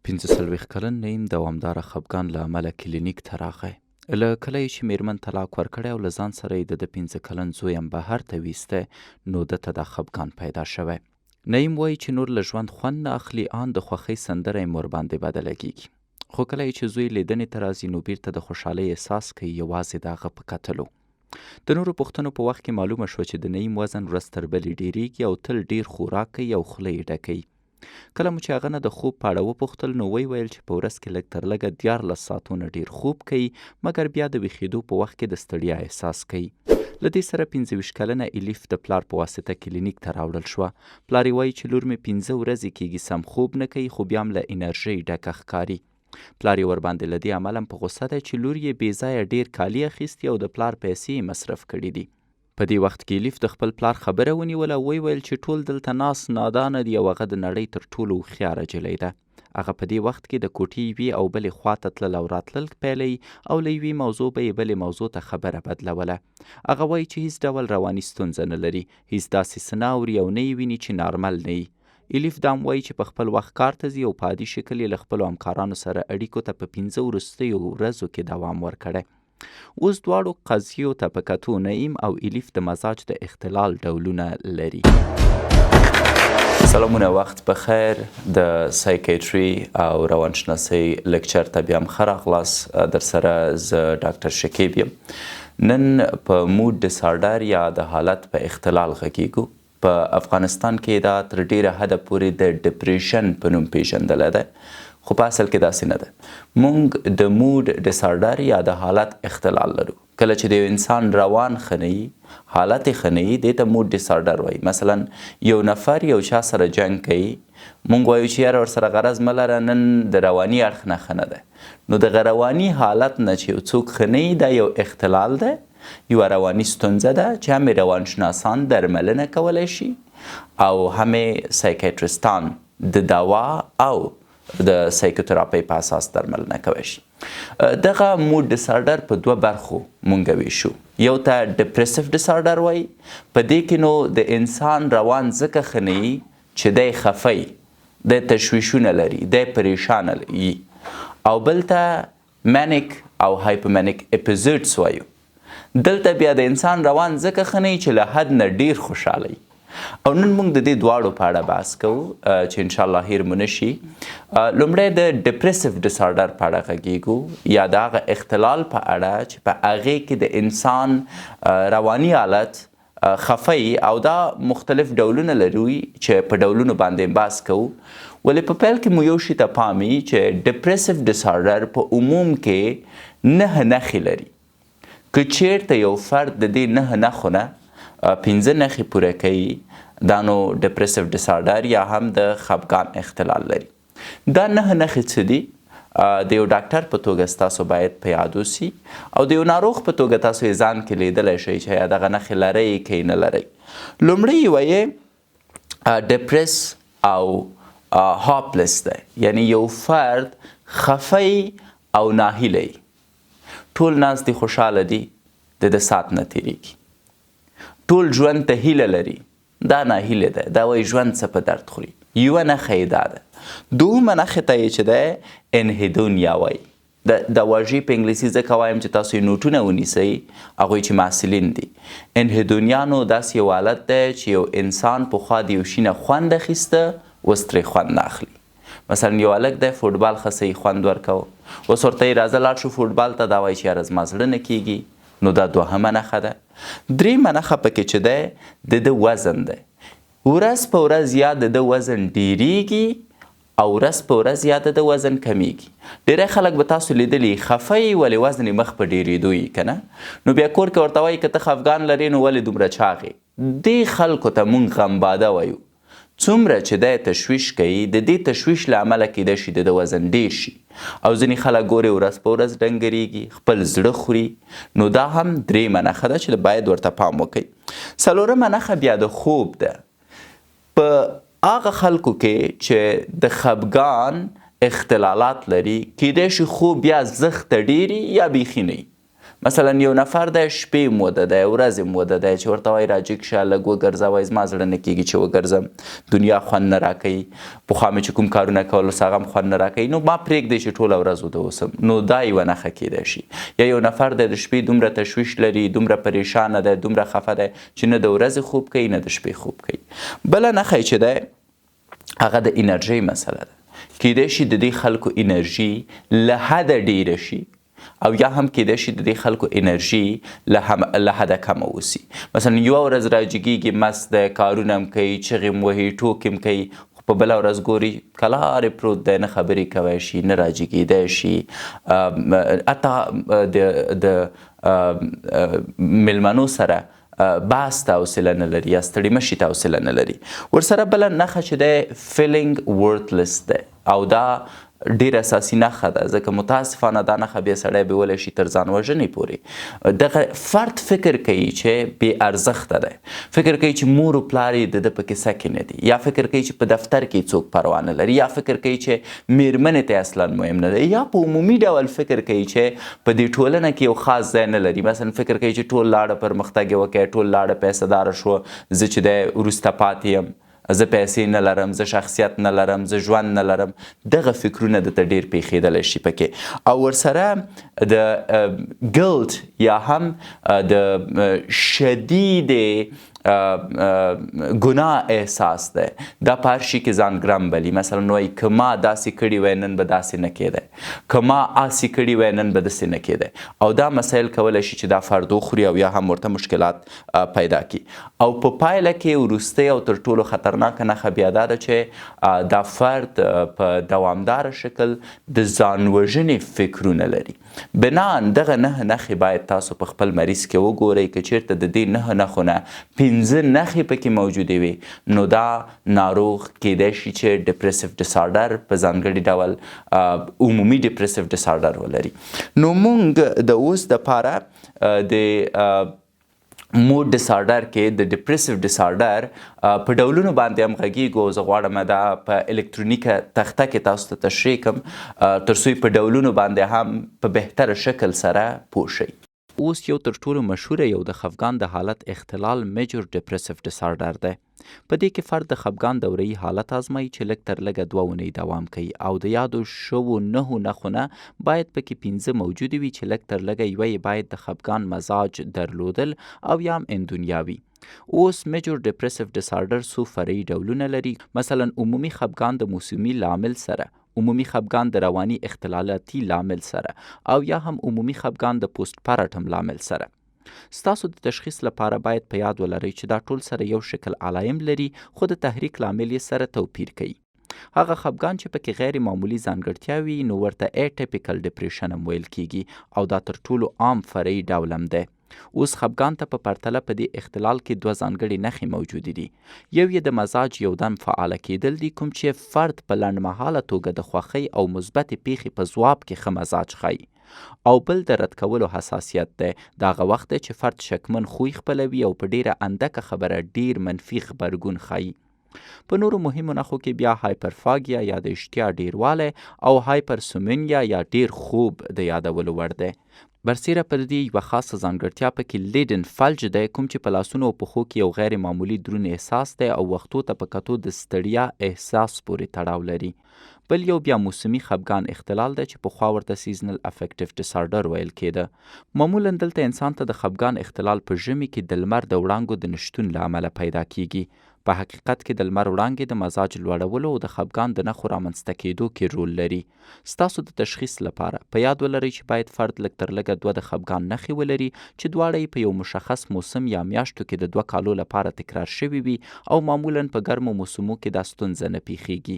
15 کلن نیم دوامداره خفګان له امله کلینیک ته راغی. له کله یې چې میرمن طلاق ورکړی او له ځان سره یې د 15 کلن زوی هم بهر ته ویسته نو ده ته دا خفګان پیدا شوی. نیم وایي چې نور له ژوند خوند نه اخلي، ان د خوښۍ سندره یې مور باندې بدله کیږي. خو کله یې چې زوی لیدنې ته راځي نو بیرته د خوشحالۍ احساس کوي، یوازې د هغه په کتلو. د نورو پوښتنو په وخت کې معلومه شوه چې د نیم وزن ورځ تر بلې ډیریږي او تل ډیر خوراک کوي او خوله یې ډکوي. کله مو چې هغه نه د خوب په اړه وپوښتل نو ویل چې په ورځ کې لږ تر لږه 14 ساعتونه ډیر خوب کوي، مګر بیا د ویښېدو په وخت کې د ستړیا احساس کوي. له دې سره 25 کلنه الیف د پلار په واسطه کلینیک ته راوړل شوه. پلار یې وایي چې لور مې 15 ورځې کېږي سم خوب نه کوي، خو بیا هم له انرژۍ ډکه ښکاري. پلار یې ورباندې له دې امله په غوسه دی چې لور یې بې ځایه ډیر کالي اخیستي او د پلار پیسې یې مصرف کړي دي. په دې وخت کې الیف د خپل پلار خبره ونیوله، ویل چې ټول دلته ناست نادانه دي او هغه د نړۍ تر ټولو هوښیاره جلۍ ده. هغه په دې وخت کې د کوټې یوې او بلې خواته تلل او راتلل پیلی او له یوې موضوع به یې بلې موضوع ته خبره بدلوله. هغه وایي چې هیڅ ډول رواني ستونزه نه لري، هیڅ داسې څه نه اوري او نه یې ویني چې نارمل نه وي. الیف دا هم وایي چې په خپل وخت کار ته ځي او په عادي شکل یې له خپلو همکارانو سره اړیکو ته په 15 وروستیو ورځو کې دوام ورکړی. اوس دواړو قضیو ته په کتو نعیم او الیف د مزاج د اختلال ډولونه لري. سلامونه، وخت بخیر. د سایکیاتري او روانشناسۍ لکچر ته بیا هم ښه راغلاست. در سره زه ډاکټر شکیب یم. نن په موډ ډسارډر یا د حالت په اختلال غږیږو. په افغانستان کې دا تر ډیره حده پورې د ډپریشن په نوم پیژندلی دی، خو په اصل کې داسې نه ده. موږ د موډ ډسارډر یا د حالت اختلال لرو. کله چې د انسان روان ښه نه وي، حالت یې ښه نه وي، دې ته موډ ډسارډر وایي. مثلا یو نفر یو چا سره جنګ کوي، موږ وایو چې یاره ورسره غرض مه لره، نن د رواني اړخ نه ښه نه دی. نو د رواني حالت نه چې یو څوک ښه نه وي، دا یو اختلال دی، یوه رواني ستونزه ده چې هم روانشناسان درملنه کولی شي او هم سایکیاتریستان د دوا او د سایکوتراپۍ په اساس درملنه کولی شي. دغه موډ ډسارډر په 2 برخو مونږ ویشو. یو ته ډپریسیو ډسارډر وایي، په دې کې نو د انسان روان ځکه ښه نه وي چې دی خفه وي، دی تشویشونه لري، دی پریشانه وي. او بل ته مانیک او هایپومانیک اپیزودز وایو. دلته بیا د انسان روان ځکه ښه نه وي چې له حد نه ډیر خوشحاله وي. او نن موږ د دې دواړو په اړه بحث کوو چې انشاءالله هیر مو نه شي. لومړی د ډپریسیو ډسارډر په اړه غږیږو، یا د هغه اختلال په اړه چې په هغې کې د انسان رواني حالت خفه او دا مختلف ډولونه لري چې په ډولونو باندې بحث کوو. ولې په پیل کې مو یو شي ته پام وي چې ډپریسیو ډسارډر په عموم کې 9 نښې لري. که چیرته یو فرد د دې 9 نښو نه 15 نښې پوره کوي، دا نو ډپریسیو ډسارډر یا هم د خفګان اختلال لري. دا 9 نښې څه دي؟ د یو ډاکټر په توګه ستاسو باید په یاد اوسي او د یو ناروغ په توګه تاسو یې ځان کې لیدلی شئ چې یا دغه نښې لرئ که یې نه لرئ. لومړی یې وایې ډپریس او هاپلس دی، یعنی یو فرد خفه او ناهیلی، ټول ناست دي، خوشحاله دي، د ساعت نه تیریږي، ټول ژوند ته هیله لري، دا ناهیله ده، دا وایي ژوند څه په درد خوري. یوه نښه یې دا ده. دویمه نښې ته یې چې دی انهیدونیا وایي. د واژې په انګلیسي ځکه وایم چې تاسو یې نوټونه ونیسئ، هغوی چې محصلین دي. انهیدونیا نو داسې یو حالت دی چې یو انسان پخوا د یو شي نه خوند اخیسته، اوس ترې خوند نه اخلي. مثلا یو هلک دی فوټبال ښه صحیح خوند ورکوه، اوس ورته یې راځه لاړ شو فوټبال ته، دا وایي چې یاره زما زړه نه کېږي. نو دا دوهمه نښه ده. درېیمه نښه پکې چې دی د وزن دی. ورځ په ورځ یا د وزن ډیریږي او ورځ په ورځ یا د وزن کمیږي. ډېری خلک به تاسو لیدلي خفه یي ولې وزن یې مخ په ډیرېدو یي که نه. نو بیا کور کې ورته وایي که ته خفګان لرې نو ولې دومره چاغې. دې خلکو ته موږ غمباده وایو. څومره چې دی تشویش کوي، د دې تشویش له امله کیدای شي د وزن ډیر شي او ځینې خلک ګورې ورځ په ورځ ډنګرېږي، خپل زړه خوري. نو دا هم درېیمه نښه ده چې باید ورته پام وکړئ. څلورمه نښه بیا د خوب ده. په هغه خلکو کې چې د خفګان اختلالات لري، کیدای شي خوب یا زښته ډیري یا بیخي نه وي. مثلا یو نفر د شپې موده دی ورځې موده دی چې ورته وایي راجګ شه لږ وګرځه وایي زما زړه نه کېږي چې وګرځم دنیا خوند نه راکوي پخوا مې چې کوم کارونه کول اوس هغه هم خوند نه راکوي نو ما پرېږدی چې ټوله ورځ وده اوسم نو دا یوه نښه کیدای شي یا یو نفر دی د شپې دومره تشویش لري دومره پریشانه دی دومره خفه دی چې نه د ورځې خوب کوي نه د شپې خوب کوي بله نښه چې دی هغه د انرژۍ مسله ده کیدای شي د دې خلکو انرژي له حده ډیره شي او یا هم کیدای شي د دې خلکو انرژي له حده کمه اوسي مثلا یوه ورځ راجګیږي مست دی کارونه هم کوي چغې هم وهي ټوکې هم کوي خو په بله ورځ ګوري کلارې پروت دی نه خبرې کوی شي نه راجګېدی شي حتی د میلمنو سره بحث ته حوصله نه لري یا ستړي مشي ته حوصله نه لري ورسره بله نښه چې دی فیلینګ ورتلس دی او دا ډېر اساسي نښه ده ځکه متاسفانه دا نښه بیا سړی بیولی شي تر ځان وژنې پورې دغه فرد فکر کوي چې بې ارزښته دی فکر کوي چې مور و پلار یې د ده په کیسه کې نه دي یا فکر کوي چې په دفتر کې څوک پروا نه لري یا فکر کوي چې میرمنې ته اصلا مهم نه دی یا په عمومي ډول فکر کوي چې په دې ټولنه کې یو خاص ځای نه لري مثلا فکر کوي چې ټول لاړه پرمختګ یې وکړی ټول لاړه پیسه داره شوه زه چې دی وروسته پاتې یم زه پیسې نه لرم زه شخصیت نه لرم زه ژوند نه لرم دغه فکرونه درته ډېر پیښېدلی شي پکې او ورسره د ګلت یا هم د شدید ګناه احساس دی دا په هر شي کې ځان ګرم بلي مثلا وایي که ما داسې کړي وای نن به داسې نه کېدی که ما آسې کړي وای نن به داسې نه کېدی او دا مسایل کولی شي چې دا فرد وخوري او یا هم ورته مشکلات پیدا کړي او په پایله کې وروستی او تر ټولو خطرناکه نښه بیا دا ده چې دا فرد په دوامداره شکل د ځان وژنې فکرونه لري بنان دغه نهه نښې باید تاسو په خپل مریض کې وګورئ که چیرته د دې نهه نښو نه پنځه نښې پکې موجودې وي نو دا ناروغ کیدای شي چې ډپریسیو ډسارډر په ځانګړي ډول عمومي ډپریسیو ډسارډر ولري نو موږ د اوس دپاره د مود ډسارډر کې د ډپریسیو ډسارډر په ډولونو باندې هم غږیږو زه غواړم دا په الکترونیکه تخته کې تاسو ته تشریح کړم تر څو په ډولونو باندې هم په بهتره شکل سره پوه شئ اوس یو تر ټولو مشهوره یو د خفګان د حالت اختلال میجر ډپریسیو ډسارډر دی په دې کې فرد د خفګان دوره‌یي حالت ازمایي چې لږ تر لږه 2 اونۍ دوام کوي او د یادو شوو 9 نښو نه باید پکې 15 موجودې وي چې لږ تر لږه یوه یې باید د خفګان مزاج درلودل او یا هم اندونیا وي اوس میجر ډپریسیو ډسارډر څو فرعي ډولونه لري مثلا عمومي خفګان د موسمي لامل سره عمومي خفګان د رواني اختلالاتي لامل سره او یا هم عمومي خفګان د پوسټ پارټم لامل سره ستاسو د تشخیص لپاره باید په یاد ولرئ چې دا ټول سره یو شکل علایم لري خو د تحریک لامل یې سره توپیر کوي هغه خفګان چې پکې غیر معمولي ځانګړتیا وي نو ورته اټیپیکل ډپریشن هم ویل کیږي او دا تر ټولو عام فرعي ډول هم دی اوس خفګان ته په پرتله په دې اختلال کې 2 ځانګړي نښې موجودې دي یو یې د مزاج یودم فعاله کیدل دي کوم چې فرد په لنډمهاله توګه د خوښۍ او مثبتې پیښې په ځواب کې ښه مزاج ښایي او بل د رد کولو حساسیت دی دا هغه وخت دی چې فرد شکمن خوی خپلوي او په ډیره اندکه خبره ډیر منفي غبرګون ښایي په نورو مهمو نښو کې بیا هایپرفاګیا یا د اشتیا ډیروالی او هایپرسومنیا یا ډیر خوب د یادولو وړ دی برسیره پر دې یوه خاصه ځانګړتیا پکې لیډن فلج دی کوم چې په لاسونو او پښو کې یو غیر معمولي دروند احساس دی او وختو ته په کتو د ستړیا احساس پورې تړاو لري بل یو بیا موسمي خفګان اختلال دی چې پخوا ورته سیزنل افیکټیو ډسارډر ویل کېده معمولا دلته انسان ته د خفګان اختلال په ژمي کې د لمر د وړانګو د نشتون له امله پیدا کیږي په حقیقت کې د لمر وړانګې د مزاج لوړولو او د خفګان د نښو رامنځته کېدو کې رول لري ستاسو د تشخیص لپاره په یاد ولرئ چې باید فرد لږ تر لږه 2 د خفګان نښې ولري چې دواړه یې په یو مشخص موسم یا میاشتو کې د 2 کالو لپاره تکرار شوي وي او معمولا په ګرمو موسمو کې دا ستونزه نه پیښیږي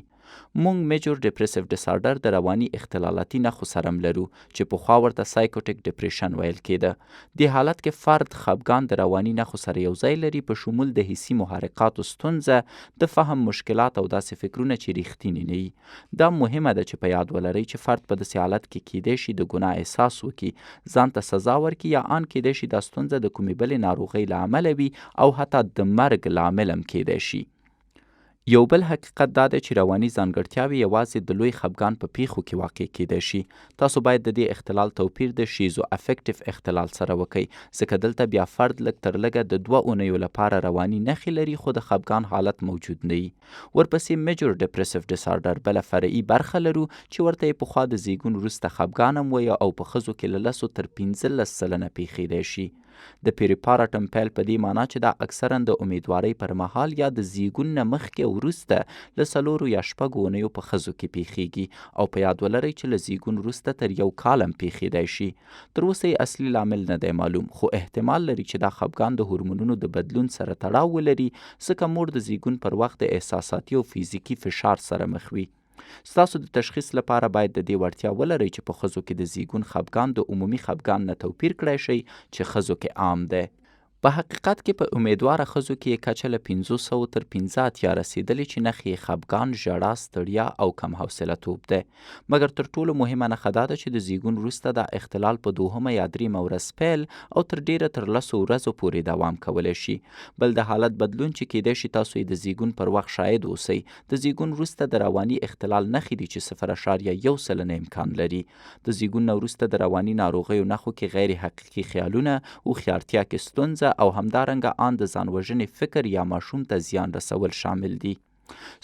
مونږ میجر ډپریسیو ډسارډر د رواني اختلالاتي نښو سره هم لرو چې پخوا ورته سایکوټیک ډپریشن ویل کېده دې حالت کې فرد خفګان د رواني نښو سره یو ځای لري په شمول د حسي محرکاتو ستونزه د فهم مشکلات او داسې فکرونه چې ریښتیني نه وي دا مهمه ده چې په یاد ولرئ چې فرد په داسې حالت کې کیدای شي د ګناه احساس وکړي ځان ته سزا ورکړي یا ان کیدای شي دا ستونزه د کومې بلې ناروغۍ له امله وي او حتی د مرګ لامل هم کیدای شي یو بل حقیقت دا دی چې رواني ځانګړتیاوې یوازې د لوی خفګان په پیښو کې واقع کیدای شي. تاسو باید د دې اختلال توپیر د شیزو افیکټیو اختلال سره وکئ، ځکه دلته بیا فرد لږ تر لږه د 2 اونیو لپاره رواني نښې لري خو د خفګان حالت موجود نه وي. ورپسې میجر ډپریسیو ډیسارډر بله فرعي برخه لرو چې ورته یې پخوا د زیږون وروسته خفګان هم وایه او په ښځو کې له 10 تر 15 سلنه پیښیدای شي. د پیریپارټم پیل په دې معنی چې دا اکثرا د امیدوارۍ پر مهال یا د زیږون نه مخکې او وروسته له 4 یا 6 اونیو په ښځو کې پیښیږي او په یاد ولرئ چې له زیږون وروسته تر 1 کال هم پیښیدای شي. تر اوسه یې اصلي لامل نه دی معلوم، خو احتمال لري چې دا خفګان د هورمونونو د بدلون سره تړاو ولري، ځکه مور د زیږون پر وخت د احساساتي او فزیکي فشار سره مخ وي. ستاسو د تشخیص لپاره باید د دې وړتیا ولرئ چې په ښځو کې د زیږون خفګان د عمومي خفګان نه توپیر کړی شئ چې ښځو کې عام دی. په حقیقت کې په امیدواره ښځو کې یې کچه له 500 تر 15 رسیدلې چې نښې یې خفګان، ژړا، ستړیا او کم حوصله‌توب دی. مګر تر ټولو مهمه نښه دا ده چې د زیږون وروسته دا اختلال په 2 یا 3 ورځ پیل او تر ډیره تر 10 ورځو پورې دوام کولی شي. بل د حالت بدلون چې کیدای شي تاسو یې د زیږون پر وخت شاهد اوسئ. د زیږون وروسته د رواني اختلال نښې دي چې 0.1% امکان لري. د زیږون نه وروسته د رواني ناروغیو نښو کې غیر حقیقي خیالونه، هوښیارتیا کې ستونزه او همدارنګه آن د ځان وژنې فکر یا ماشوم ته زیان رسول شامل دي.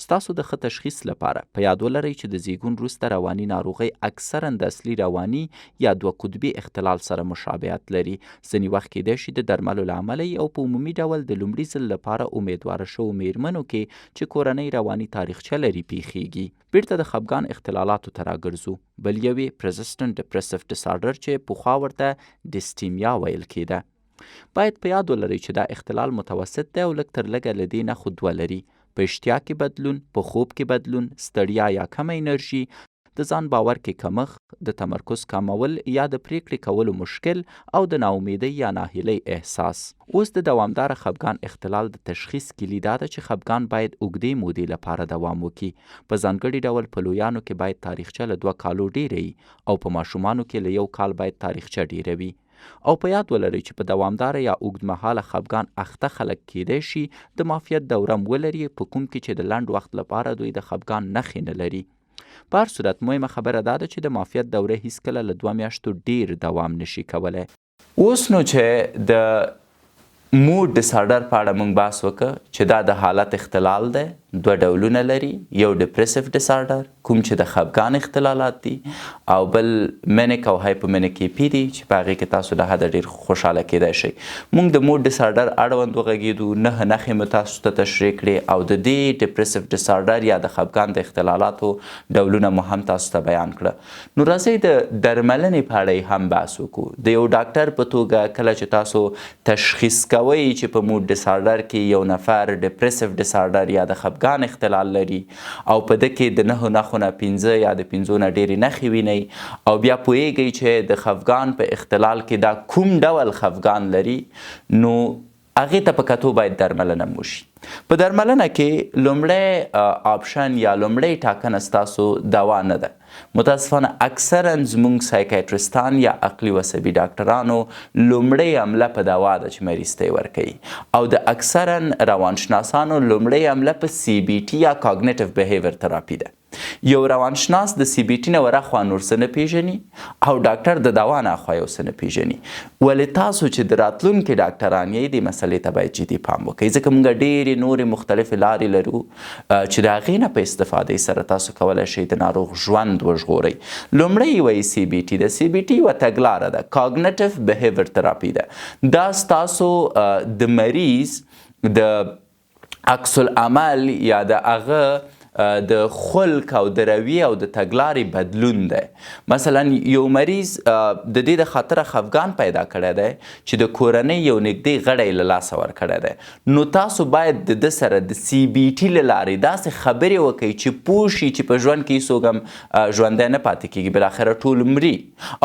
ستاسو د ښه تشخیص لپاره په یاد ولرئ چې د زیږون وروسته رواني ناروغۍ اکثرا د اصلي رواني یا 2 قطبي اختلال سره مشابهت لري. ځینې وخت کیدای شي د درملو له امله او په عمومي ډول د لومړي ځل لپاره امیدواره شوو میرمنو کې چې کورنۍ رواني تاریخچه لري پیښیږي. بیرته د خفګان اختلالاتو ته راګرځو. بل یو یې پرزسټنټ ډپریسیو ډیسارډر چې پخوا ورته ډیسټیمیا ویل کیده. باید په یاد ولرئ چې دا اختلال متوسط دی او لږ تر لږه له دې نښو 2 لري: په اشتیا کې بدلون، په خوب کې بدلون، ستړیا یا کمه انرژي، د ځان باور کې کمښت، د تمرکز کمول یا د پریکړې کولو مشکل او د ناامیدۍ یا ناهیلۍ احساس. اوس د دوامداره خفګان اختلال د تشخیص کلي دا ده چې خفګان باید اوږدې مودې لپاره دوام وکړي. په ځانګړي ډول په لویانو کې باید تاریخچه له 2 کالو ډیره وي او په ماشومانو کې له 1 کال باید تاریخچه ډیره وي. او په یاد ولرئ چې په دوامداره یا اوږدمهاله خفګان اخته خلک کیدای شي د معافیت دوره ولري، په کوم کې چې د لنډ وخت لپاره دوی د خفګان نښې نه لري. په هر صورت مهمه خبره دا ده چې د معافیت دوره هیڅکله له 2 میاشتو ډیر دوام نشي کولی. اوس نو چې د موډ ډیسارډر په اړه موږ بحث وکړه چې دا د حالت اختلال دی، 2 ډولونه لري، یو ډپریسیو ډیسارډر کوم چې د خفګان اختلالات دي او بل منیک او هایپومنیکیپي دي چې په هغې کې تاسو د حده ډېر خوشحاله کیدای شئ. موږ د موډ ډیسارډر اړوند وغږېدو، 9 نښې مو تاسو ته تشریح کړې او د دې ډپریسیو ډیسارډر یا د خفګان د اختلالاتو ډولونه مو هم تاسو ته بیان کړه. نو راځئ د درملنې په اړه هم بحث وکړو. د یو ډاکټر په توګه کله چې تاسو تشخیص کوئ چې په موډ ډیسارډر کې یو نفر ډپریسیو ډیسارډر یا د خفګان اختلال لري او په ده کې د 9 نښو نه 15 یا د 15 نه ډېرې نښې وینئ او بیا پوهیږئ چې د خفګان په اختلال کې دا کوم ډول خفګان لري، نو هغې ته په کتو باید درملنه وشي. په درملنه کې لومړی آپشن یا لومړی ټاکنه ستاسو دوا نه ده. متاسفانه اکثرا زموږ سایکایټریستان یا عقلي و عصبي ډاکټرانو لومړی حمله په دوا ده چې مریض ته یې ورکوي او د اکثرا روانشناسانو لومړی حمله په سی بی ټي یا کاګنیټیو بیهیویر تراپي ده. یو روانشناس د سی بی ټي نه ورخوا نور څه نه پیژني او ډاکټر د دوا نه اخوا یو څه نه پیژني. ولې تاسو چې د راتلونکي ډاکټران یې دې مسلې ته باید جدي پام وکړئ، ځکه موږ ډېرې نورې مختلفې لارې لرو چې د هغې نه په استفادې سره تاسو کولی شئ د ناروغ ژوند وژغورئ. لومړی وایي سی بی ټي ده. سی بی ټي یوه تګلاره ده، کاګنیټیو بیهیویر تراپي ده. دا ستاسو د مریض د عکس العمل یا د هغه د خلق او د رویې او د تګلارې بدلون دی. مثلا یو مریض د دې د خاطره خفګان پیدا کړی دی چې د کورنۍ یو نږدې غړی له لاسه ورکړی دی، نو تاسو باید د ده سره د سی بی ټي له لارې داسې خبرې وکړئ چې پوه شي چې په ژوند کې هیڅوک هم ژوندی نه پاتې کېږي، بالاخره ټول مري.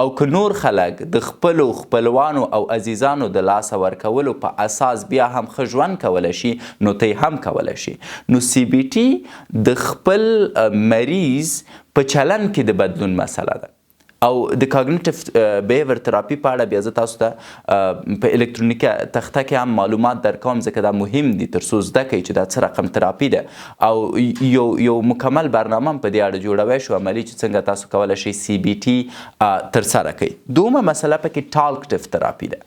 او که نور خلک د خپلو خپلوانو او عزیزانو د لاسه ورکولو په اساس بیا هم ښه ژوند کولی شي، نو ته یې هم کولی شي. نو سی بی ټي د خپل مریض په چلن کې د بدلون مسله ده. او د کاګنیټیو بیهیویر تراپي په اړه بیا زه تاسو ته په الکترونیکي تخته کې هم معلومات درکوم ځکه دا مهم دي تر څو زده کړئ چې دا څه رقم تراپي ده او یو مکمل برنامه هم په دې اړه جوړوی شو عملي چې څنګه تاسو کولی شئ CBT ترسره کړئ. دومه مسله پکې ټالکټیو تراپي ده.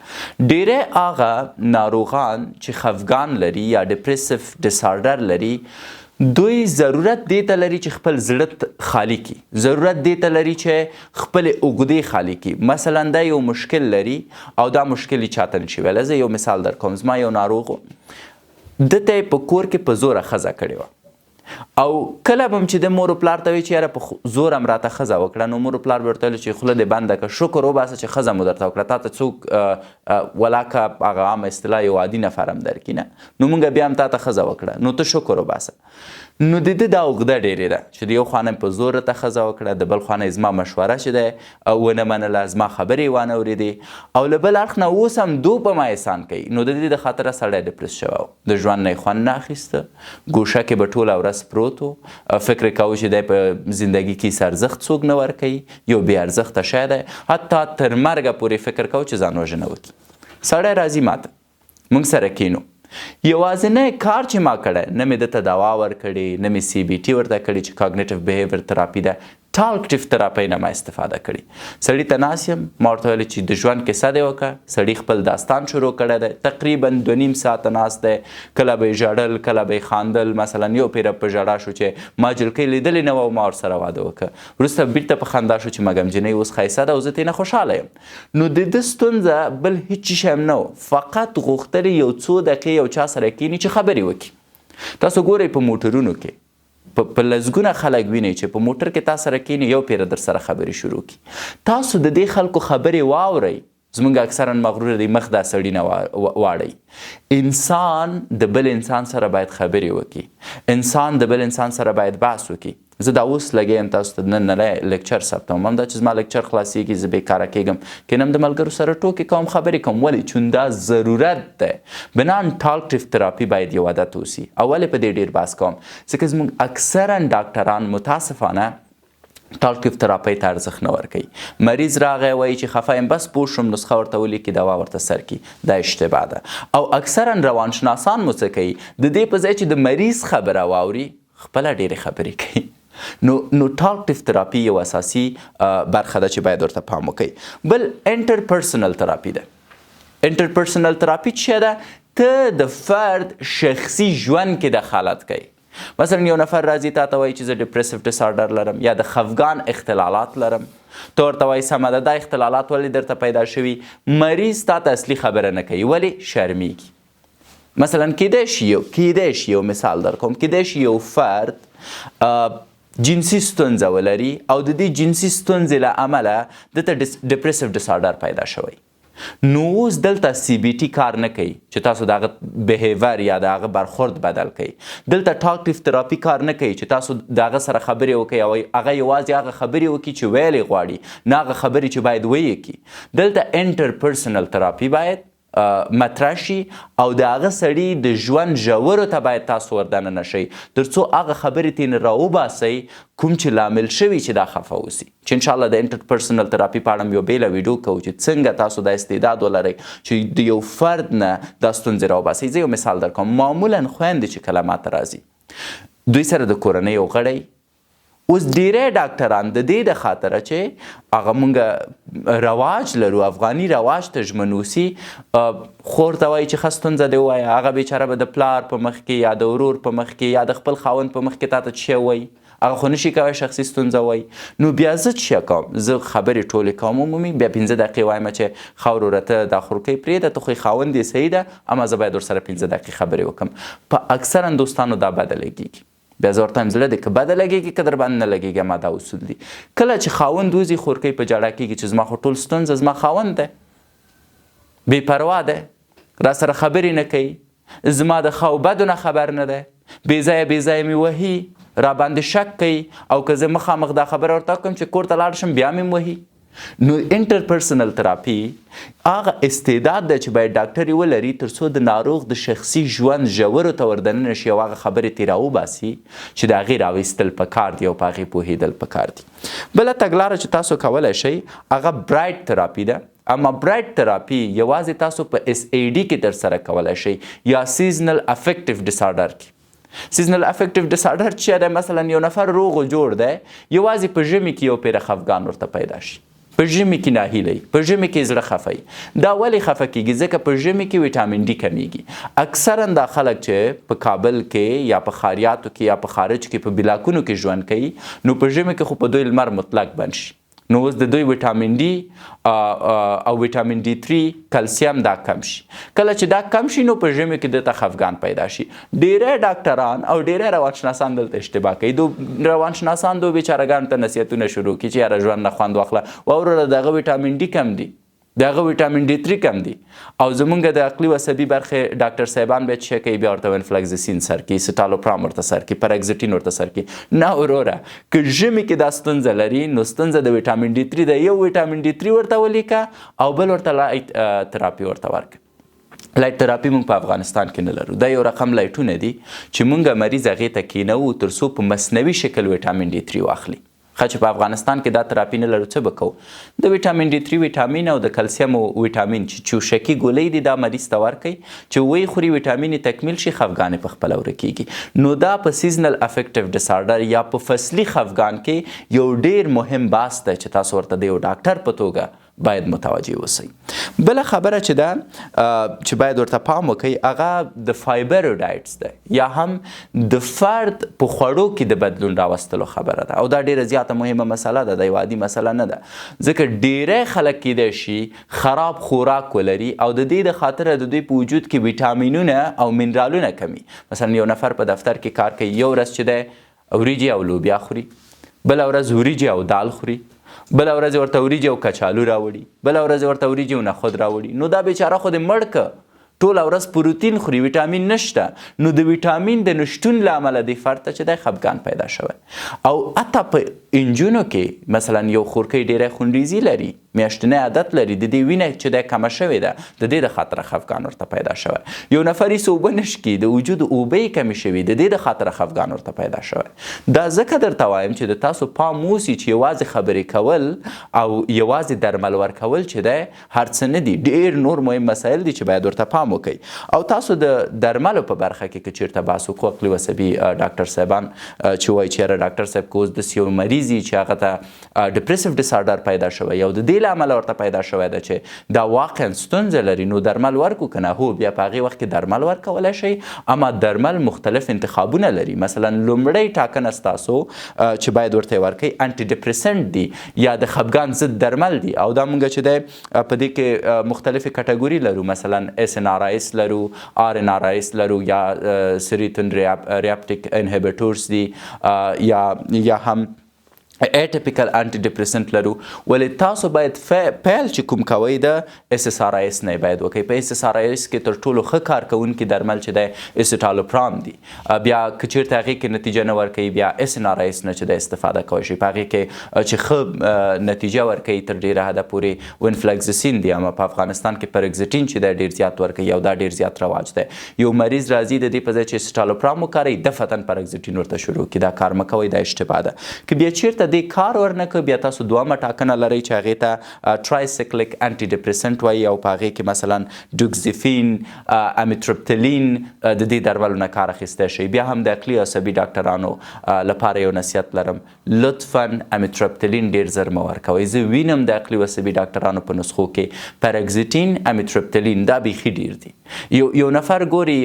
ډیری هغه ناروغان چې خفګان لري یا ډپریسیو ډسارډر لري دوی ضرورت دې ته لري چې خپل زړه خالی کی، ضرورت دې ته لري چې خپل اوږدې خالی کی. مثلا دا یو مشکل لري او دا مشکل یې چاته نشي ویلی. زه یو مثال در کوم. زما یو ناروغ و، ده ته یې په کور کې په زوره ښځه کړې وه او کله به هم چې د مور و پلار ته وایي چې یاره په زور هم راته ښځه وکړه، نو مور و پلار به ورته ویل چې خوله دې بنده کړه، شکر وباسه چې ښځه مو درته وکړه، تا ته څوک ولاکه هغه عامه اصطلاح یو عادي نفر هم درکړي نه، نو مونږ بیا هم تا ته ښځه وکړه، نو ته شکر وباسه. نو د ده دا اوږده ډېرې ده چې د یو خوا نه په زور ته ښځه وکړه، د بل خوا نه زما مشوره چې دی ونه منله، زما خبرې یې وانه اورېدې، او له بل اړخ نه اوس هم دو په ما احسان کوي. نو د دې د خاطره سړی ډپرس شوی و، د ژوند نه یې خوند نه اخیسته، ګوشه کې به ټوله ورځ پروت و، فکر یې کوو چې دی په زندګي کې هېڅ ارزښت څوک نه ورکوي، یو بې ارزښته شی دی، حتی تر مرګه پورې فکر کوو چې ځان وژنه وکړي. سړی راځي ماته، موږ سره کینو، یوازینی کار چې ما کړی نه مې دته دوا ورکړې، نه مې CBT ورته کړې چې کاګنیټیو بیهیویر تراپي ده، ټالکټیو تراپۍ نه ما استفاده کړې. سړي ته ناست یم، ما ورته ویلې چې د ژوند کیسه دې وکړه. سړي خپل داستان شروع کړی دی، تقریبا 2.5 ساعته ناست دی، کله به یې ژړل کله به یې خاندل. مثلا یو پیره په ژړا شو چې ما جلکۍ لیدلې نه وه او ما ورسره واده وکړه، وروسته بیرته په خندا شو چې مګم جنۍ اوس ښایسته ده او زه ترې نه خوشحاله یم. نو د ده ستونزه بل هیڅ شی هم نه و، فقط غوښتل یو څو دقیقې یو چا سره کیني چې خبرې وکړي. تاسو ګورئ په موټرونو کې په لسګونه خلک وینئ چې په موټر کې تا سره کیني، یو پیره در سره خبرې شروع کړي. تاسو د دې خلکو خبرې واورئ. زمونږ اکثرا مغرور دی، مخ دا سړي نه واړئ. انسان د بل انسان سره باید خبرې وکړي، انسان د بل انسان سره باید بحث وکړي. زه دا اوس لګیم تاسو ته نن نه لیکچر ثبتوم، هم دا چې زما لیکچر خلاصیږي زه بېکاره کېږم، کینم د ملګرو سره ټوکې کوم، خبرې کوم. ولې؟ چون دا ضرورت دی. بنان ټالکټیو تراپي باید یو عادت اوسي. او ولې په دې ډېر بحث کوم؟ ځکه زموږ اکثرا ډاکټران متاسفانه ټالکټیو تراپۍ ته ارزښت نه ورکوي. مریض راغی وایي چې خفه یم، بس پوه شوم، نسخه ورته ولیکي، دوا ورته سر کړي. دا اشتباه ده. او اکثرا روانشناسان مو څه کوي؟ د دې په ځای چې د مریض خبره واوري خپله ډېرې خبرې کوي. نو ټالکټیو تراپي یو اساسي برخه ده چې باید ورته پام وکړئ. بل انټرپرسنل تراپي ده. انټرپرسنل تراپي څه ده؟ ته د فرد شخصي ژوند کې دخالت کوي. مثلا یو نفر راځي تا ته وایي چې زه ډپریسیو ډسارډر لرم یا د خفګان اختلالات لرم، ته ورته وایي سمه ده، دا اختلالات ولې درته پیدا شوي؟ مریض تا ته اصلي خبره نه کوي. ولې؟ شرمیږي. مثلا کیدای شي یو مثال در کوم، کیدای شي یو فرد جنسي ستونزه ولري او د دې جنسي ستونزې له امله دته ډپریسیو ډسارډر پیدا شوی. نو اوس دلته CBT کار نه کوي چې تاسو د هغه بیهیویر یا د هغه برخورد بدل کړئ. دلته ټالکټیو تراپي کار نه کوي چې تاسو د هغه سره خبرې وکړئ او هغه یوازې هغه خبرې وکړي چې ویلې غواړي، نه هغه خبرې چې باید ویې کړي. دلته انټرپرسنل تراپي باید مطرح شي او د هغه سړي د ژوند ژورو ته باید تاسو وردننه شئ تر څو هغه خبرې ترې نه راوباسئ کوم چې لامل شوي چې دا خفه اوسي. چې انشاءالله د انټرپرسنل تراپي په اړه یو بیله ویډیو کوو چې څنګه تاسو دا استعداد ولرئ چې د یو فرد نه دا ستونزې راوباسئ. زه یو مثال در کوم. معمولا خویندې چې کله ماته راځي، دوی سره د کورنۍ یو غړی، اوس ډیری ډاکټران د دې د خاطره چې هغه مونږ رواج لرو، افغاني رواج ته ژمن اوسي، خور ته وایي چې ښه ستونزه دې ووایه، هغه بیچاره به د پلار په مخ کې یا د ورور په مخ کې یا د خپل خاوند په مخ کې تا ته څه شی وایي، هغه خو نشي کولی شخصي ستونزه وایي. نو بیا زه څه شی کوم؟ زه خبرې ټولې کوم عمومي، بیا 15 دقیقې وایم چې ښه وروره ته دا خورکۍ پرېږده، ته خو یې خاوند یې صحیح ده، اما زه باید ورسره 15 دقیقې خبرې وکړم. په اکثرا دوستانو دا بده لګېږي. بیا زه ورته وایم زړه دې که بده لګېږي که در باندې نه لګېږي، ما دا اصول دي. کله چې خاوند وځي خورکۍ په ژړا کېږي چې زما خو ټول ستونزه زما خاوند دی، بې پروا دی، را سره خبرې نه کوي، زما د ښه او بدو نه خبر نه دی، بې ځایه مې وهي، را باندې شک کوي، او که زه مخامخ دا خبره ورته وکړم چې کور ته لاړ شم بیا مې وهي. نو انټرپرسنل تراپي هغه استعداد دی چې باید ډاکټر یې ولري تر څو د ناروغ د شخصي ژوند ژورو ته وردننه شي او هغه خبرې ترې راوباسي چې د هغې راویستل پکار دي او په هغې پوهېدل پکار دي. بله تګلاره چې تاسو کولی شئ هغه برایټ تراپي ده. اما برایټ تراپي یوازې تاسو په SAD کې ترسره کولی شئ یا سیزنل افیکټیو ډسارډر کې. سیزنل افیکټیو ډسارډر چې دی مثلا یو نفر روغ و جوړ دی یوازې په ژمي کې یو پیره خفګان ورته پیدا شي، په ژمي کې ناهیلی، په ژمي کې زړه خفی. دا ولې خفه کیږي؟ ځکه په ژمي کې ویټامین ډي کمیږي. اکثرا دا خلک چې په کابل کې یا په ښاریاتو کې یا په خارج کې په بلاکونو کې ژوند کوي نو په ژمي کې خو په دوی لمر مطلق بند شي، نو اوس د دوی ویټامین ډي او ویټامین D3 کلسیم دا کم شي. کله چې دا کم شي نو په ژمي کې دته خفګان پیدا شي. ډیری ډاکټران او ډیری روانشناسان دلته اشتباه کوي. روانشناسان دو بیچارهګانو ته نصیحتونه شروع کړي چې یاره ژوند نه خوند واخله، واوره دغه ویټامین ډي کم دی، دغه ویټامین D3 کم دی. او زمونږ د عقلي عصبي برخې ډاکټر صاحبان بیا چې کوي بیا ورته ونفلکزسین سر کوي، سټالوپرام ورته سر کوي، پراګزټین ورته سر کوي. نه وروره، که ژمي کې دا ستونزه لري نو ستونزه د ویټامین D3 ده. یو ویټامین D3 ورته ولیکه او بل ورته لایټ تراپي ورته ورکړه. لایټ تراپي موږ په افغانستان کې نه لرو. دا یو رقم لایټونه دي چې موږ مریض هغې ته کینوو تر څو په مصنوي شکل ویټامین D3 واخلي. خو چې په افغانستان کې دا تراپي نه لرو څه به کوو؟ د ویټامین D3 ویټامین او د کلسیم ویټامین چې چوشکي ګولۍ دي دا مریض ته ورکوي چې وی خوري ویټامین تکمیل شي خفګان یې په خپله ورکېږي. نو دا په سیزنل افیکټیو ډسارډر یا په فصلي خفګان کې یو ډیر مهم بحث دی چې تاسو ورته د یو ډاکټر په توګه باید متوجه اوسئ. بله خبره چې ده چې باید ورته پام وکئ هغه د فایبر ډایټس ده یا هم د فرد په خوړو کې د بدلون راوستلو خبره ده. او دا ډیره زیاته مهمه مسله ده، دا یوه عادي مسله نه ده. ځکه ډیری خلک کیدای شي خراب خوراک ولري او د دې د خاطره د دوی په وجود کې ویټامینونه او منرالونه کمی. مثلا یو نفر په دفتر کې کار کوي، یو ورځ چې دی وریجې او لوبیا خوري، بله ورځ وریجې او دال خوري، بله ورځ ورته وریجې او کچالو راوړي، بله ورځ ورته وریجې او نخود راوړي. نو دا بیچاره خو دې مړ که، ټوله ورځ پروتین خوري، ویټامین نشته. نو د ویټامین د نشتون له امله دې فرد ته چې دی خفګان پیدا شوی. او حتی په انجونو کې مثلا یو خورکۍ ډیری خونریزي لري، میاشتنی عادت لري، د دې وینه چې دی کمه شوې ده د دې د خاطره خفګان ورته پیدا شوی. یو نفر هېڅ اوبه نه شکي، د وجود اوبه یې کمې شوي، د دې د خاطره خفګان ورته پیدا شوی. دا ځکه درته وایم چې د تاسو پام اوسي چې یوازې خبرې کول او یوازې درمل ورکول چې دی هر څه نه دي، ډېر نور مهم مسایل دي چې باید ورته پام وکئ. او تاسو د درملو په برخه کې که چېرته بحث وکړو، عقلي عصبي ډاکټر صاحبان چې وایي چې یاره ډاکټر صاحب که اوس داسې یو مریض وي چې هغه ته ډپریسیو ډسارډر پیدا شوی او د دې له امله ورته پیدا شوی ده چې دا واقعا ستونزه لري، نو درمل ورکو که نه؟ هو، بیا په هغې وخت کې درمل ورکولی شئ. اما درمل مختلف انتخابونه لري. مثلا لومړی ټاکنه ستاسو چې باید ورته یې ورکئ انټیډپریسنټ دي یا د خفګان ضد درمل دي. او دا مونږ چې دی په دې کې مختلفې کټګوري لرو، مثلا SNRIs لرو، RNRIs لرو، یا سریتون ریاپټیک انهیبیټورس دي، یا هم ایټیپیکل انټیډپریسنټ لرو. ولې تاسو باید پیل چې کوم کوئ د SSRIs نه باید وکئ. په SSRIs کې تر ټولو ښه کار کوونکي درمل چې دی اسټالوپرام دي. بیا که چېرته هغې کې نتیجه نه ورکوي بیا SNRIs نه چې دی استفاده کولی شي. په هغې کې چې ښه نتیجه ورکوي تر ډېره حده پورې ونفلکزسین دي. اما په افغانستان کې پراګزټین چې دی ډېر زیات ورکوي او دا ډېر زیات رواج دی. یو مریض راځي د دې په ځای چې اسټالوپرام وکاروي دفتن پراګزټین ورته شروع کړي. دا کار مه کوئ، دا اشتباه ده. که بیا چېرته دې کار ورنکړه بیا تاسو دومه ټاکنه لرئ چې هغې ته ټرایسیکلیک انټیډپریسنټ وایي او په هغې کې مثلا ډوکزیفین، امیتروپتلین د دې درملو نه کار اخیستی شئ. بیا هم د عقلي عصبي ډاکټرانو لپاره یو نصیحت لرم، لطفا امیتروپتلین ډېر زر مه ورکوئ. زه وینم د عقلي عصبي ډاکټرانو په نسخو کې پراګزټین، امیتروپتلین دا بیخي ډېر دي. یو نفر ګوري،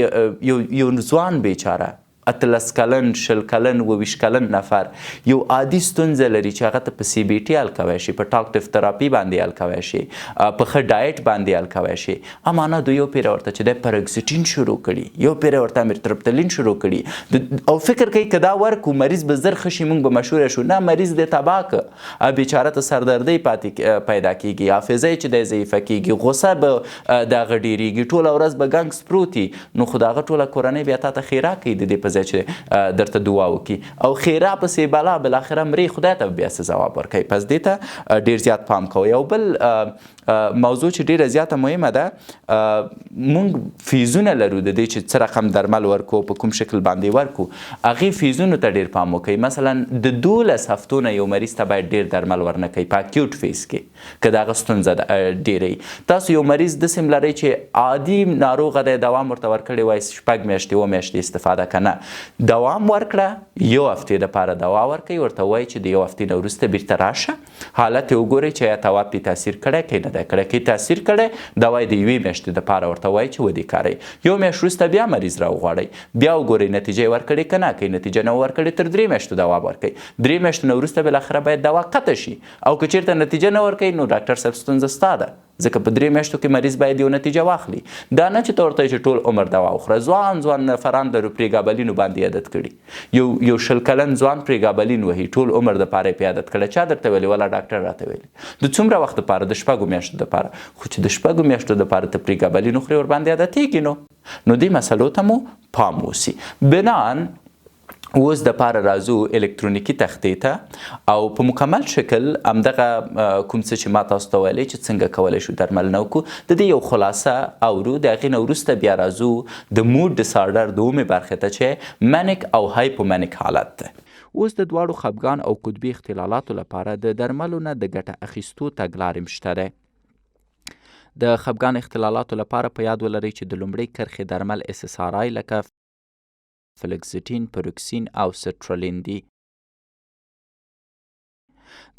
یو ځوان بیچاره 18 کلن، 20 کلن، 22 کلن نفر یو عادي ستونزه لري چې هغه ته په CBT حل کوی شي، په ټاکټیو تراپي باندې حل کوی شي، په ښه ډایټ باندې حل کوی شي. اما نه، دوی یو پیره ورته چې دی پراګزټین شروع کړي، یو پیره ورته امیتروپتلین شروع کړي او فکر کوي که دا ورکو مریض به زر ښه شي، موږ به مشهوره شو. نه، مریض دی تباه که، بیچاره ته سردردۍ پیدا کېږي، حافظه یې چې دی ضعیفه کېږي، غصه به د هغه ډېرېږي، ټوله ورځ به ګنګس پروت وي. نو خو د هغه ټوله کورنۍ بیا تا ته ښېرا کوي د دې په ځای چې درته دعا وکړي او خیره پسې بلا بالاخره مرې خدای ته بیا څه ځواب ورکوي. پس دې ته ډېر زیات پام کوئ. او بل موضوع چې ډېره زیاته مهمه ده، موږ فیزونه لرو د دې چې څه رقم درمل ورکو، په کوم شکل باندې ورکو، هغې فیزونو ته ډېر پام وکړئ. مثلا د 12 هفتو نه یو مریض ته باید ډېر درمل ورنه کوئ په اکیوټ فیز کې که د هغه ستونزه ډېره. تاسو یو مریض داسې لرئ چې عادي ناروغه دی، دوام ورته ورکړی وای 6 میاشتې 7 میاشتې استفاده که نه، دوام ورکړه، یو هفتې دپاره دوا ورکوئ، ورته وایي چې د یو هفتې نه وروسته بیرته راشه، حالت یې وګورئ چې آیا توا پې تاثیر کړی که نه دی کړی. که تاثیر کړی دوا یې د 1 میاشتې دپاره ورته وایي چې ودې کاروئ. یو میاشت وروسته بیا مریض راوغواړئ، بیا وګورئ نتیجه یې ورکړې که نه. که یې نتیجه نه ورکړې تر 3 میاشتو دوا ورکوئ. 3 میاشتو نه وروسته بالاخره باید دوا قطع شي. او که چېرته نتیجه نه ورکوي نو ډاکټر صاحب ستونزه ستا ده، ځکه په 3 میاشتو کې مریض باید یو نتیجه واخلي. دا نه چې ته ورته چې ټول عمر دوا وخوره. ځوان نفران لرو پرېګابلینو باندې عادت کړي، یو 20 کلن ځوان پرېګابلین وهي، ټول عمر دپاره یې پې عادت کړی. چا درته ویلي؟ ولا ډاکټر راته ویلي. د څومره وخت دپاره؟ د 6 میاشتو دپاره. خو چې د 6 میاشتو دپاره ته پرېګابلین وخورې ورباندې عادتېږي نو دې مسلو ته مو پام وسي. بنان اوس دپاره راځو الکترونیکي تختې ته او په مکمل شکل همدغه کوم څه چې ما تاسو ته ویلی چې څنګه کولی شو درملنه وکړو، د دې یو خلاصه اورو. د هغې نه وروسته بیا راځو د موډ ډسارډر 2مې برخې ته چې مانیک او هایپومانیک حالت دی. اوس د دواړو خفګان او قطبي اختلالاتو لپاره د درملو نه د ګټه اخیستو تګلارې شته دی. د خفګان اختلالاتو لپاره په یاد ولرئ چې د لومړۍ کرښې درمل SSRI لکه فلکسیټین، پروکسین او سټرالین دي.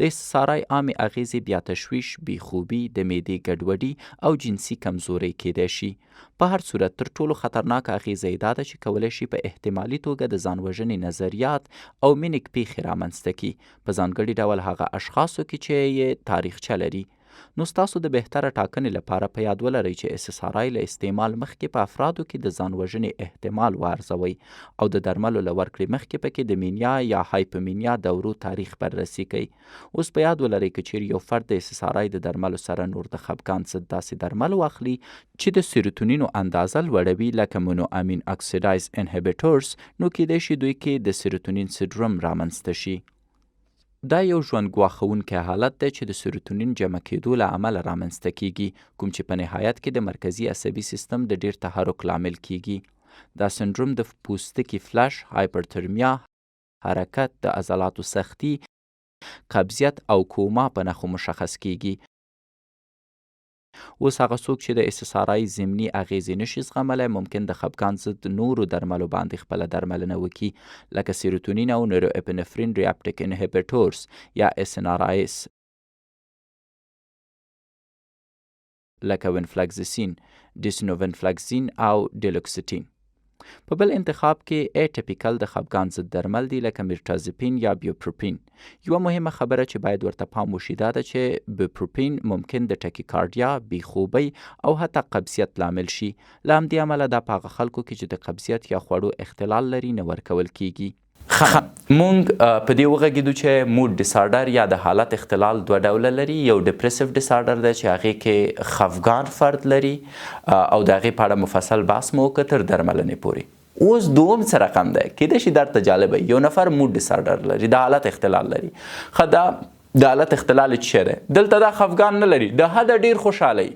د SSRI عامې اغیزې بیا تشویش، بېخوبي، د معدې ګډوډي او جنسي کمزورۍ کیدای شي. په هر صورت تر ټولو خطرناکه اغیزه یې دا ده چې کولی شي په احتمالي توګه د ځان وژنې نظریات او مینیک پیښې رامنځته کړي، په ځانګړي ډول هغه اشخاصو کې چې یې تاریخچه لري. نو ستاسو د بهتره ټاکنې لپاره په یاد ولرئ چې SSRI له استعمال مخکې په افرادو کې د ځان وژنې احتمال وارزوئ او د درملو له ورکړې مخکې پکې د مینیا یا هایپومینیا دورو تاریخ بررسي کوئ. اوس په یاد ولرئ که چیرې یو فرد د SSRI د درملو سره نور د خفګان ضد داسې درمل واخلي چې د سیروتونینو اندازه لوړوي لکه مونو امین اکسیدایز انهبیټورز، نو کیدای شي دوی کې د سیروتونین سنډروم رامنځته شي. دا یو ژوند ګواښونکی حالت دی چې د سیروتونین جمع کېدو له امله رامنځته کیږي، کوم چې په نهایت کې د مرکزي عصبي سیستم د ډیر تحرک لامل کیږي. دا سنډروم د پوستکي فلش، هایپرترمیا، حرکت، د عضلاتو سختی، قبضیت او کوما په نښو مشخص کیږي. اوس هغه څوک چې د SSRI ضمني اغیزې نشي زغملی ممکن د خفګان ضد نورو درملو باندې خپله درملنه وکړي، لکه سیروتونین او نوروپینفرین ریاپټیک انهبیټورز یا SNRIs، لکه ونفلکزیسین، ډیسنوونفلکزین او ډیلوکسیټین. په بل انتخاب کې ایټیپیکل د خفګان ضد درمل دي لکه میرتازپین یا بیوپروپین. یوه مهمه خبره چې باید ورته پام وشي دا ده چې بیوپروپین ممکن د ټاکیکارډیا، بېخوبۍ او حتی قبضیت لامل شي. له همدې امله دا په هغه خلکو کې چې د قبضیت یا خوړو اختلال لري نه ورکول کیږي. مونږ په دې وغږیدو چې موډ ډسارډر یا د حالت اختلال 2 ډوله لري. یو ډپریسیو ډسارډر دی چې هغې کې خفګان فرد لري او د هغې په اړه مفصل بحث مو وکړ تر درملنې پورې. اوس دوم څه رقم دی، کیدای شي درته جالبه یو نفر موډ ډسارډر لري، د حالت اختلال لري. ښه، دا د حالت اختلال څه شی دی؟ دلته دا خفګان نه لري، د حده ډیر خوشحالۍ،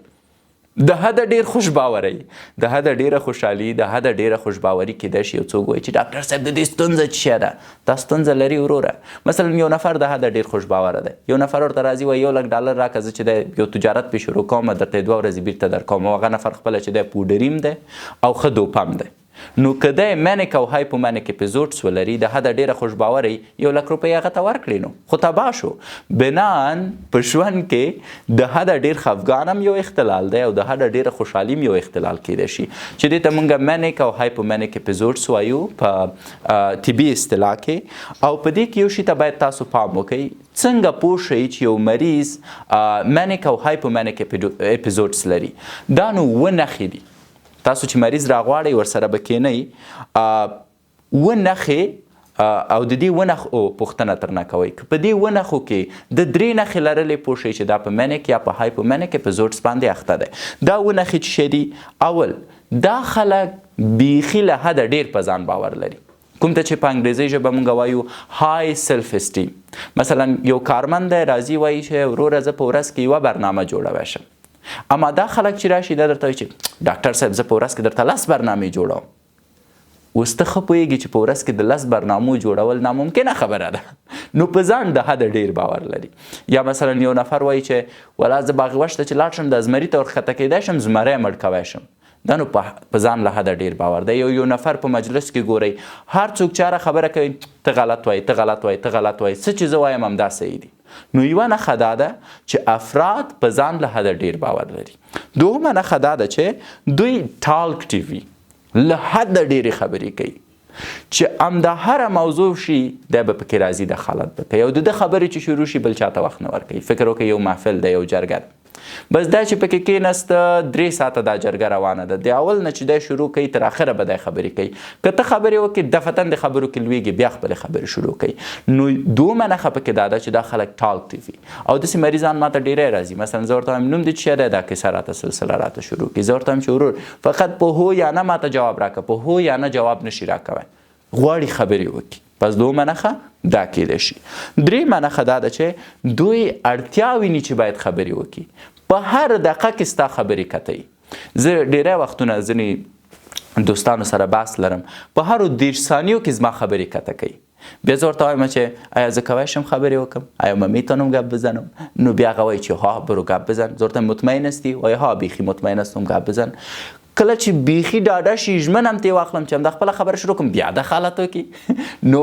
د حده ډیر خوشباورۍ، د حده ډیره خوشحالي، د حده ډیره خوشباوري. کیدای شي یو څوک وایي چې ډاکټر صاحب د دې ستونزه څه شی ده؟ دا ستونزه لري وروره. مثلا یو نفر د حده ډیر خوشباوره دی، یو نفر ورته راځي وایي $1,00,000 راکړه زه چې د یو تجارت پې شروع کوم درته 2 ورځې بیرته درکوم. هغه نفر خپله چې دی پوډریم دی او ښه دوپم دی. نو که دی مانیک او هایپومانیک اپیزودز ولري د حده ډیره خوشباورۍ $1,00,000 هغه ته ورکړي نو خو تباه شو. بنان په ژوند کې د حده ډیر خفګان هم یو اختلال دی او د حده ډیره خوشحالي هم یو اختلال کیدای شي چې دې ته مونږ مانیک او هایپومانیک اپیزودز وایو په طبي اصطلاح کې. او په دې کې یو شي ته باید تاسو پام وکړئ، څنګه پوه شئ چې یو مریض مانیک او هایپومانیک اپیزودز لري. دا نو 2 نښې دي. تاسو چې مریض راغواړئ ورسره به کینئ 2 نښې او د دې 2 نښو پوښتنه ترنه کوئ. که په دې 2 نښو کې د 3 نښې لرلې پوه شئ چې دا په مانیک یا په هایپومانیک اپیزودز باندې اخته دی. دا 2 نښې څه شی دي؟ اول، دا خلک بیخي له حده ډیر په ځان باور لري. کوم ته چې په انګریزي ژبه مونږ وایو های سلف استیم. مثلا یو کارمند دی راځي وایي چې وروره زه په ورځ کې یوه برنامه جوړوی شم. اما دا خلک چې راشي دا درته وایي چې ډاکټر صاحب زه په ورځ کې درته 10 برنامې جوړوم. اوس ته ښه پوهېږي چې په ورځ کې د 10 برنامو جوړول ناممکنه خبره ده، نو په ځان د حده ډېر باور لري. یا مثلا یو نفر وایي چې ولا زه باغ وشته چې لاړ شم د زمري ته ورښکته کیدی شم زمری مړ کوی شم. دا نو په ځان له حده ډېر باور دی. یو نفر په مجلس کې ګورئ هر څوک چې هره خبره کوي ته غلط وایي، ته غلط وایي، ته غلط وایي، څه چې زه وایم همدا صحیح دي. نو یوه نښه دا ده چې افراد په ځان له حده ډېر باور لري. دوهمه نښه دا ده چې دوی ټالکټیو وي، له حده ډېرې خبرې کوي چې همدا هره موضوع شي دی به پکې راځي دخالت به کوي او د ده خبرې چې شروع شي بل چاته وخت نه ورکوي. فکر وکړئ یو محفل دی، یو جرګه ده، بس دا چې پکې کېناسته 3 ساعته دا جرګه روانه ده، د اول نه چې دی شروع کوي تر اخره به دی خبرې کوي. که ته خبرې وکړې دفتن د خبرو کې لویږي بیا خپلې خبرې شروع کوي. نو دومره نښه پکې دا ده چې دا خلک ټالکټیو وي او داسې مریضان ماته ډېری راځي. مثلا زه ورته وایم نوم دې څه دی، دا کیسه راته سلسله راته شروع کړي. زه ورته وایم چې ورور فقط په هو یا نه ماته جواب راکړه، په هو یا نه جواب نشي راکوی، غواړي خبرې وکړي. پس دومره نښه دا کیدی شي. درېیمه نښه دا ده چې دوی اړتیا ویني چې باید خبرې وکړي. په هر دقیقه کې ستا خبرې کتئ. زه ډېری وختونه ځینې دوستانو سره بحث لرم، په هرو 30 ثانیو کې زما خبرې کته کوي. بیا زه ورته وایم چې آیا زه کولی شم خبرې وکړم، آیا ممی ته نوم گپ بزنم؟ نو بیا هغه وایي چې ها برو گپ بزن. زه ورته مطمئن هستی؟ وایي ها بیخي مطمئن هستم گپ بزن. کله چې بیخي ډاډه شي ژمن هم ترې واخلم چې همدا خپله خبره شروع کړم بیا دخالت وکړي. نو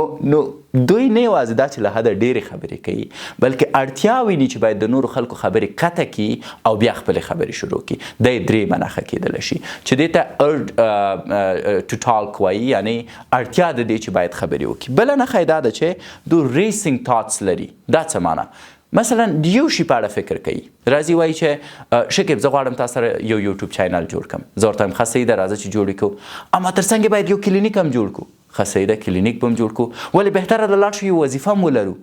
دوی نه یوازې دا چې له حده ډېرې خبرې کوي بلکې اړتیا ویني چې باید د نورو خلکو خبرې قطع کړي او بیا خپلې خبرې شروع کړي. دا یې درېیمه نښه کیدلی شي چې دې ته urge to talk وایي، یعنی اړتیا د دې چې باید خبرې وکړي. بله نښه یې دا ده چې دوی racing thoughts لري. دا څه معنی؟ مثلا یو شي په اړه فکر کوي، راځي وایي چې شکیب زه غواړم تا سره یو یوټیوب چینل جوړ کړم. زه ورته وایم ښه صحیح ده راځه چې جوړ یې کوو، اما تر څنګ باید یو کلینیک هم جوړ کړو. ښه صحیح ده کلینیک به هم جوړ کړو، ولې بهتره ده لاړ شو یو وظیفه هم ولرو.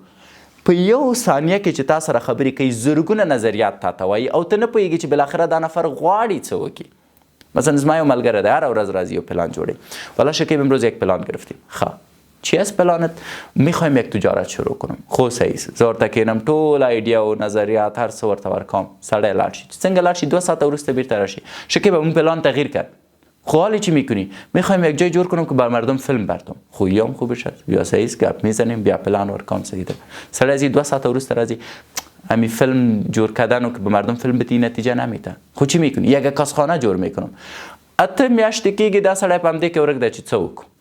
په یو ثانیه کې چې تا سره خبرې کوي زرګونه نظریات تا ته وایي او ته نه پوهېږي چې بالاخره دا نفر غواړي څه وکړي. مثلا زما یو ملګری دی هره ورځ راځي یو پلان جوړوي. والا شکیب امروز یک پلان گرفتیم. ښه چی از پلانت؟ میخوایم یک تجارت شروع کنم. خو صحیح زه ورته کینم ټول ایډیا او نظریات هر څه ورته ورکوم. سړی لاړ شي، څنګه لاړ شي 2 ساعته وروسته بیرته راشي شکیب اون پلان تغییر کرد. خب حالی چی میکنی؟ میخوایم یک جای جور کنم که بر مردم فیلم بردم. خب یا هم خوب شد یا صحیح است گپ میزنیم بیا پلان ورکوم. صحیح ده. سړی از 2 ساعته وروسته راځي امی فیلم جور کردن و که به مردم فیلم بدی نتیجه نمیده. خب چی میکنی؟ یک کاسخانه جور میکنم. 8 میاشتې کېږي دا سړی په همدې کې ورک دی چې څه وکړو.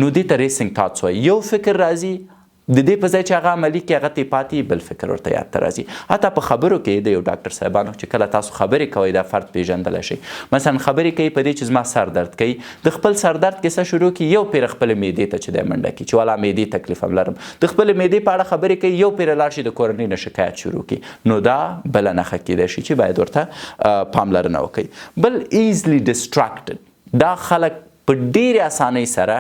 نو دې ته ریسینګ تاټس وایي. یو فکر راځي د دې په ځای چې هغه عملي کړي هغه ترې پاتې بل فکر ورته یاد ته راځي. حتی په خبرو کې د یو ډاکټر صاحبانو چې کله تاسو خبرې کوئ دا فرد پیژندلی شئ. مثلا خبرې کوي په دې چې زما سر درد کوي، د خپل سر درد کیسه شروع کړي یو پیره خپلې معدې ته چې دی منډه کړي چې والا معدې تکلیف هم لرم، د خپلې معدې په اړه خبرې کوي یو پیره لاړ شي د کورنۍ نه شکایت شروع کړي. نو دا بله نښه کیدی شي چې باید ورته پاملرنه وکړئ. بل ایزلی ډسټراکټډ، دا خلک په ډېرې اسانۍ سره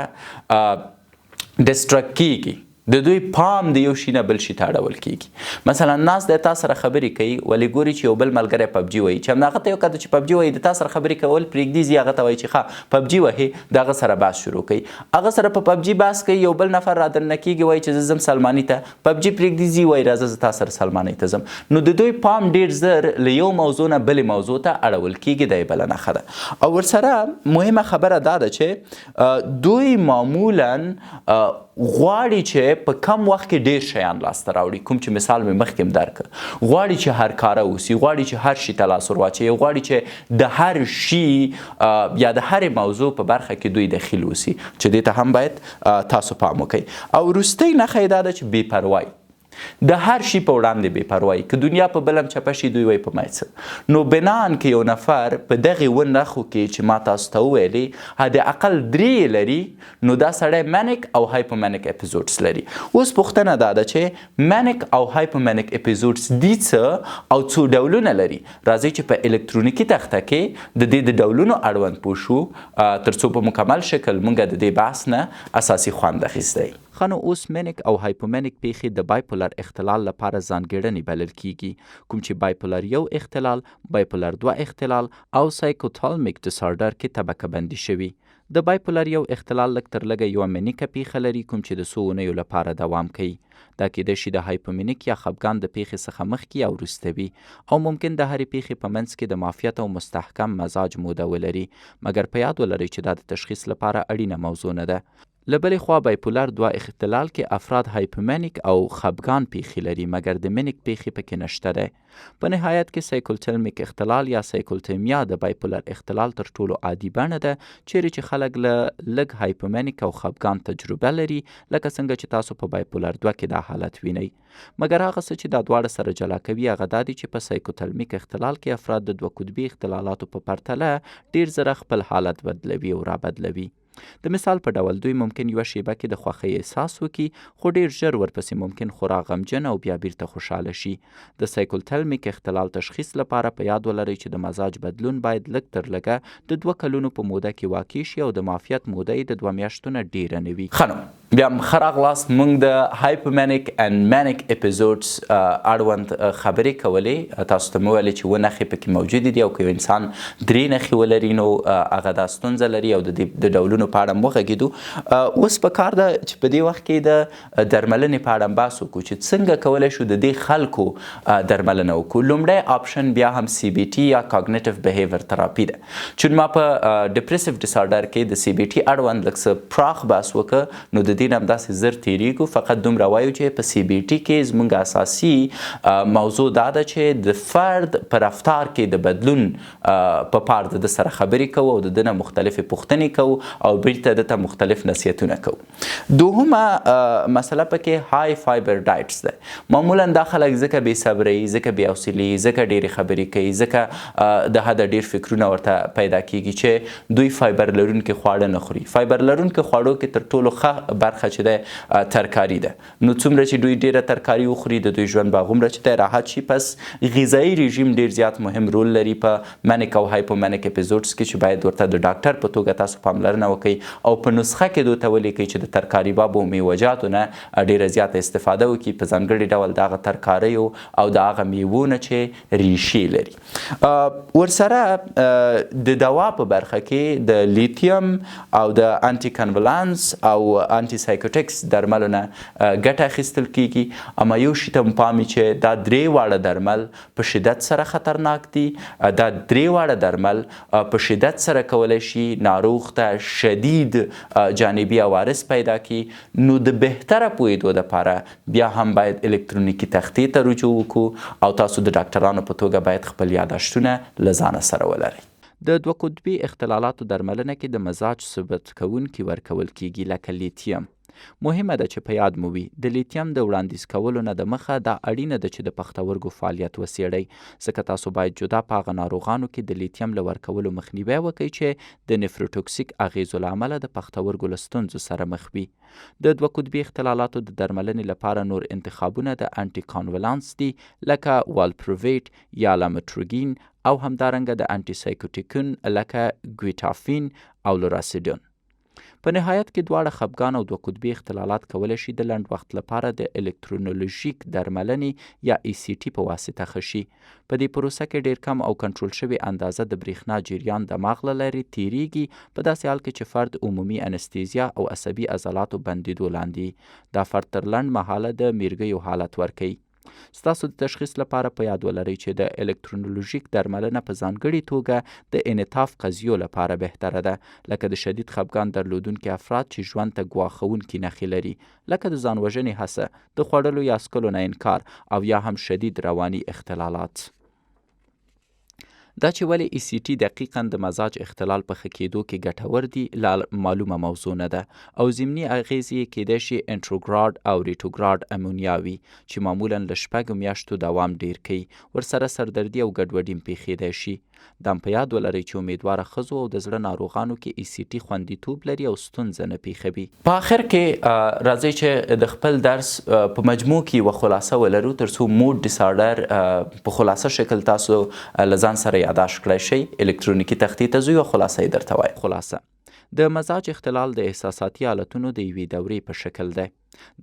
ډسټرکټ کیږي، د دوی پام د یو شي نه بل شي ته اړول کیږي. مثلا ناس د تا سره خبرې کوي ولې ګوري چې یو بل ملګری پبجي وایي چې همدغه ته یو کده چې پبجي وایي د تا سره خبرې کول پرېږدي ځي هغه ته وایي چې ښه پبجي وهې د هغه سره بحث شروع کوي. هغه سره په پبجي بحث کوي، یو بل نفر رادننه کیږي وایي چې زه ځم سلماني ته، پبجي پرېږدي ځي وایي راځه زه تا سره سلماني ته ځم. نو د دوی پام ډېر زر له یو موضوع نه بلې موضوع ته اړول کیږي. دا یې بله نښه ده. او ورسره مهمه خبره دا ده چې دوی معمولا غواړي چې په کم وخت کې ډېر شیان لاسته راوړي. کوم چې مثال مې مخکې هم درکړه، غواړي چې هر کاره اوسي، غواړي چې هر شي ته لاس ور واچوي، غواړي چې د هر شي یا د هرې موضوع په برخه کې دوی دخیل اوسي چې دې ته هم باید تاسو پام وکئ. او وروستۍ نښه یې دا ده چې بې پروایي، د هر شي په وړاندې بې پروایي. که دنیا په بل هم چپه شي دوی وایي په ما څه. نو بناً که یو نفر په دغې 7 نښو کې چې ما تاسو ته وویلې حداقل 3 لري نو دا سړی مانیک او هایپومانیک اپیزودز لري. اوس پوښتنه دا ده چې مانیک او هایپومانیک اپیزودز دي څه او څو ډولونه لري. راځئ چې په الکترونیکي تخته کې د دې د ډولونو اړوند پوه شو تر څو په مکمل شکل مونږ د دې بحث نه اساسي خوند اخیستی. خنو اوس مانیک او هایپومانیک پیښې د بایپولر اختلال لپاره ځانګړنې بلل کیږي، کوم چې بایپولر 1 اختلال، بایپولر 2 اختلال او سایکوتالمیک ډیسارډر کې طبقه بندي شوي. د بایپولر یو اختلال لږ تر لږه یوه منیکه پیښه لري کوم چې د څو اونیو لپاره دوام کوي. دا کیدای شي د هایپومنیک یا خپګان د پیښې څخه مخکې یا وروسته وي او ممکن د هرې پیښې په منځ کې د معافیت او مستحکم مزاج موده ولري، مګر په یاد ولرئ چې دا د تشخیص لپاره اړینه موضوع نه ده. له بلې خوا بایپولر دوه اختلال کې افراد هایپومنیک او خپګان پیښې لري، مګر د منیک پیښې پکې نشته دی. په نهایت کې سایکوتلمیک اختلال یا سایکوتلمیا د بایپولر اختلال تر ټولو عادي بڼه ده، چیرې چې خلک له لږ هایپومنیک او خپګان تجربه لري، لکه څنګه چې تاسو په بایپولر 2 کې دا حالت وینئ. مګر هغه څه چې دا دواړه سره جلا کوي هغه دا دي چې په سایکوتلمیک اختلال کې افراد د دوه قطبي اختلالاتو په پرتله ډیر زره خپل حالت بدلوي او را بدلوي. د مثال په ډول دوی ممکن یوه شیبه کې د خوښۍ احساس وکړي، خو ډیر ژر ورپسې ممکن خورا غمجن او بیا بیرته خوشحاله شي. د سایکوتلمیک اختلال تشخیص لپاره په یاد ولرئ چې د مزاج بدلون باید لږ تر لږه د 2 کلونو په موده کې واقع شي او د معافیت موده یې د 2 میاشتو نه ډیره نه وي. خنم بیا هم ښه راغلاست. موږ د هایپومنیک اند مانیک اپیزودز اړوند خبرې کولې. تاسو ته مو ویلې چې 2 نښې پکې موجودې دي او که یو انسان 3 نښې ولري نو هغه دا ستونزه لري او د ډولونو په اړه وغږېدو. اوس په کار ده چې په دې وخت کې د درملنې په اړه بحث وکړو چې څنګه کولی شو د دې خلکو درملنه وکړو. لومړی اپشن بیا هم سی بی ټي یا کاګنیټیو بیهیویر تراپي ده. چون ما په ډپریسیو ډیسارډر کې د سی بی ټي اړوند لږ څه پراخ بحث وکړ، نو د دې نه همداسې زر تېرېږو. فقط دومره وایو چې په سی بی ټي کې زموږ اساسي موضوع دا ده چې د فرد په رفتار کې د بدلون په پار د سره خبرې کوو او د ده نه مختلفې پوښتنې کوو او بیرته دته مختلف نصیحتونه کوو. دوهمه مسله پکې های فایبر ډایټس ده. معمولا دا خلک ځکه بې صبري، ځکه بې حوصلې، ځکه ډېرې خبرې کوي، ځکه د حده ډېر فکرونه ورته پیدا کیږي چې دوی فایبر لرونکي خواړه نه خوري. فایبر لرونکي خواړو کې تر ټولو ښه برخه چې ده ترکاري ده. نو څومره چې دوی ډېره ترکاري وخوري د دوی ژوند به هغومره چې دی راحت شي. پس غذایي رژیم ډېر زیات مهم رول لري په مانیک او هایپومانیک اپیزودز کې چې باید ورته د ډاکټر په توګه تاسو پاملرنه وکړئ او په نسخه کې دوی ته ولیکئ چې د ترکاریبابو میوجاتو نه ډېره زیاته استفاده وکړي، په ځانګړي ډول د هغه ترکاریو او د هغه میوو نه چې ریښې لري. ورسره د دوا په برخه کې د لیتیم او د انټي کنولانس او انټي سایکوټیکس درملو نه ګټه اخیستل کیږي. اما یو شي ته مو پام وي چې دا 3 واړه درمل په شدت سره خطرناک دي. دا 3 واړه درمل په شدت سره کولی شي ناروغ ته شدید جانبي عوارض پیدا کی. نو د بهتره پوهېدو دپاره بیا هم باید الکترونیکي تختې ته رجوع وکړو او تاسو د ډاکټرانو په توګه باید خپل یاداشتونه له ځانه سره ولرئ. د 2 قطبي اختلالاتو درملنه کې د مزاج ثبت کوونکي ورکول کیږي لکه لیتیم. مهمه ده چې په یاد مو وي د لیتیم د وړاندیز کولو نه د مخه دا اړینه ده چې د پښتورګو فعالیت وڅېړئ، ځکه تاسو باید جدا په هغه ناروغانو کې د لیتیم له ورکولو مخنیوی وکړئ چې د نفروټوکسیک اغیزو له امله د پښتورګو له ستونزو سره مخ وي. د 2 قطبي اختلالاتو د درملنې لپاره نور انتخابونه د انټي کانولانس دي لکه والپرویټ یا لامتروګین او همدارنګه د انټي سایکوټیکون لکه ګویټافین او لوراسیډون. په نهایت کې دواړه خپګان او 2 قطبي اختلالات کولی شي د لنډ وخت لپاره د الکترونولوژیک درملنې یا ای سی ټي په واسطه ښه شي. په دې پروسه کې ډیر کم او کنټرول شوې اندازه د برېښنا جریان دماغ له لارې تیریږي، په داسې حال کې چې فرد عمومي انستیزیا او عصبي عضلاتو بندیدو لاندې. دا فرد تر لنډ مهاله د میرګیو حالت ورکوي. ستاسو د تشخیص لپاره په یاد ولرئ چې د الکترونولوژیک درملنه په ځانګړې توګه د انعطاف قضیو لپاره بهتره ده، لکه د شدید خپګان درلودونکي افراد چې ژوند ته ګواښونکي نښې لري، لکه د ځان وژنې هڅه، د خوړلو یا څښلو نه انکار او یا هم شدید رواني اختلالات. دا چې ولې ای سی ټي دقیقاً د مزاج اختلال په ښه کېدو کې ګټور دي معلومه موضوع نه ده او ضمني اغیزې یې کیدای شي انټروګراډ او ریټوګراډ امونیا وي چې معمولاً له 6 میاشتو دوام ډیر کوي. ورسره سردردي او ګډوډي هم پیښیدای شي. دا په یاد ولرئ چې امیدواره ښځو او د زړه ناروغانو کې ای سی ټي خوندیتوب لري او ستونزه نه پیښوي. په آخر کې راځئ چې د خپل درس په مجموع کې یوه خلاصه ولرو تر څو موډ ډیسارډر په خلاصه شکل تاسو له ځان سره یاداشت کړی شئ. الکترونیکي تختې ته ځو یوه خلاصه یې درته وایم. خلاصه د مزاج اختلال د احساساتي حالتونو د یوې دورې په شکل دی.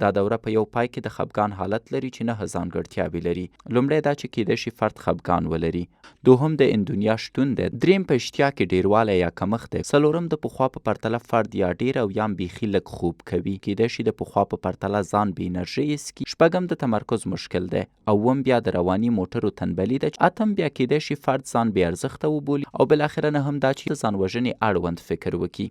دا دوره په یو پای کې د خفګان حالت لري چې 9 ځانګړتیاوې لري. لومړی دا چې کیدای شي فرد خفګان ولري. دوهم د اندونیا شتون دی. دریم په اشتیا کې ډیروالی یا کمښت دی. څلورم د پخوا په پرتله فرد یا ډیر او یا بیخي لږ خوب کوي. کیدای شي د پخوا په پرتله ځان بې انرژي اسکي. شپږم د تمرکز مشکل دی. اووم بیا د رواني موټرو تنبلي ده. اتم بیا کیدای شي فرد ځان بې ارزښته وبولي. او بالاخره نهم دا چې ځان وژنې اړوند فکر وکړي.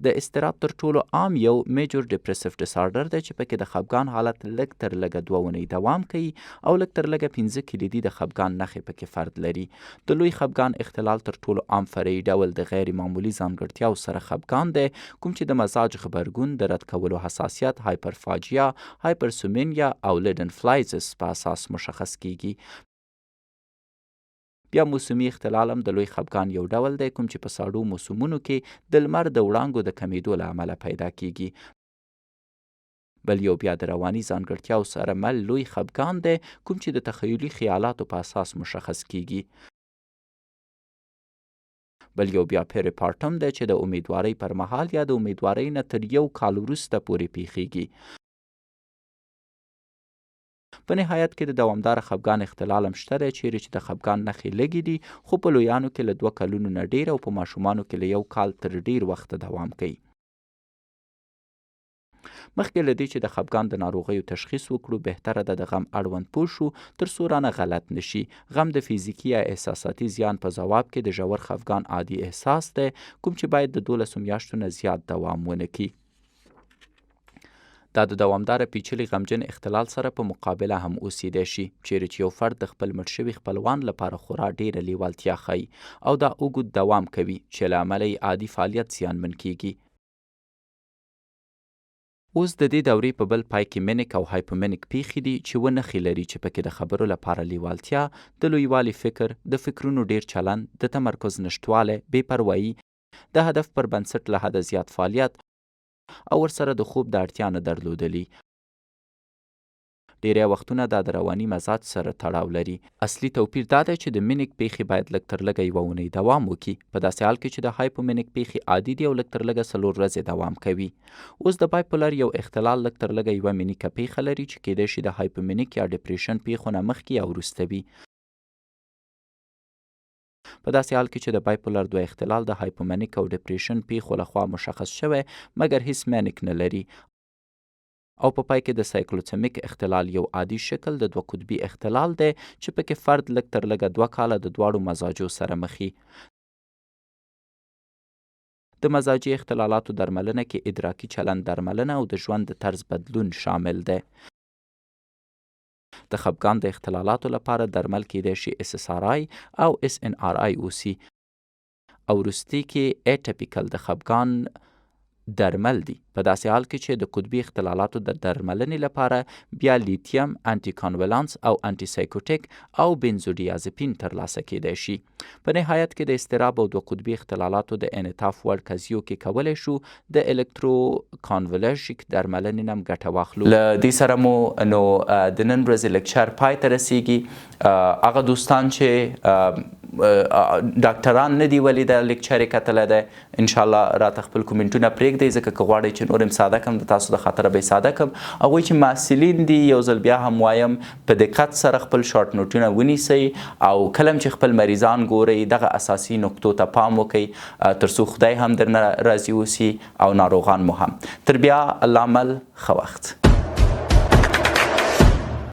د اضطراب تر ټولو عام یو میجر ډیپریسیو ډیسارډر دی چې پکې د خفګان حالت لږ تر لږه 2 اونۍ دوام کوي او لږ تر لږه 15 کلیدي د خفګان نښې پکې فرد لري. د لوی خفګان اختلال تر ټولو عام فرعي ډول د غیر معمولي ځانګړتیاو سره خفګان دی، کوم چې د مزاج غبرګون، د رد کولو حساسیت، هایپرفاجیا، هایپرسومینیا او لیډن فلایزس په اساس مشخص کیږي. بیا موسمي اختلال هم د لوی خفګان یو ډول دی، کوم چې په ساړو موسمونو کې د لمر د وړانګو د کمیدو له امله پیدا کیږي. بل یو بیا د رواني ځانګړتیاو سره مل لوی خفګان دی، کوم چې د تخیلي خیالاتو په اساس مشخص کیږي. بل یو بیا پیریپارټم دی چې د امیدوارۍ پر مهال یا د امیدوارۍ نه تر 1 کال وروسته پورې پیښیږي. په نهایت کې د دوامداره خفګان اختلال هم شته دی، چیرې چې د خفګان نښې لږې دي خو په لویانو کې له 2 کلونو نه ډیر او په ماشومانو کې له 1 کال تر ډیر وخته دوام کوي. مخکې له دې چې د خفګان د ناروغیو تشخیص وکړو، بهتره ده د غم اړوند پوه شو تر څو رانه غلط نشي. غم د فزیکي یا احساساتي زیان په ځواب کې د ژور خفګان عادي احساس دی، کوم چې باید د 12 میاشتو نه زیات دوام ونه کړي. دا د دوامداره پیچلي غمجن اختلال سره په مقابله هم اوسیدای شي، چیرې چې یو فرد د خپل مړ شوي خپلوان لپاره خورا ډیره لیوالتیا ښیي او دا اوږد دوام کوي چې له امله یې عادي فعالیت زیانمن کیږي. اوس د دې دورې په بل پای کې مینیک او هایپومینیک پیښې دي چې نښې لري چې پکې د خبرو لپاره لیوالتیا، د لویوالي فکر، د فکرونو ډیر چلند، د تمرکز نشتوالی، بې پروایي، د هدف پر بنسټ له حده زیات فعالیت او ورسره د خوب د اړتیا نه درلودلی. ډیری وختونه دا د رواني مزاج سره تړاو لري. اصلي توپیر دا دی چې د مینیک پیښې باید لږ تر لږه 1 اونۍ دوام وکړي، په داسې حال کې چې د هایپومینیک پیښې عادي دي او لږ تر لږه 4 ورځې دوام کوي. اوس د بایپولر یو اختلال لږ تر لږه 1 مینیکه پیښه لري چې کیدای شي د هایپومینیک یا ډپریشن پیښو نه مخکې یا وروسته وي. په داسې حال کې چې د بایپولر 2 اختلال د هایپومینیک او ډپریشن پیښو لخوا مشخص شوی مګر هیڅ مانیک نه لري، او په پای کې د سایکلوسمیک اختلال یو عادي شکل د 2 قطبي اختلال دی چې پکې فرد لږ تر لږه 2 کاله د دواړو مزاجو سره مخي. د مزاجي اختلالاتو درملنه کې ادراکي چلند درملنه او د ژوند د طرز بدلون شامل دی. د خفګان د اختلالاتو لپاره درمل کیدای شي SSRI او SNRI اوسي، او وروستي کې اټیپیکل د خفګان درمل دي، په داسې حال کې چې د قطبي اختلالاتو د درملنې لپاره بیا لیتیم، انټي کانولانس او انټي سایکوټیک او بنزودیازپین ترلاسه کیدای شي. په نهایت کې د اضطراب او د قطبي اختلالاتو د انعطاف وړ قضیو کې کولی شو د الکترو کانولژیک درملنې نه هم ګټه واخلو. له دې سره مو نو د نن ورځې لیکچر پای ته رسیږي. هغه دوستان چې ډاکټران نه دی ولی د لیکچر کتل ده، ان شاء الله راته خپل کومنټونه پرېږدئ، ځکه که غواړئ چې نور هم ساده کم د تاسو د خاطره به ساده کم. هغوی چې محصلین دي یو ځل بیا هم وایم په دقت سره خپل شارټ نوټونه ونیسئ او کله چې خپل مریضان ګورئ دغه اساسي نقطو ته پام وکئ تر څو خدای هم درنه راضي اوسي او ناروغان مو هم. تر بیا الله مل، ښه وخت.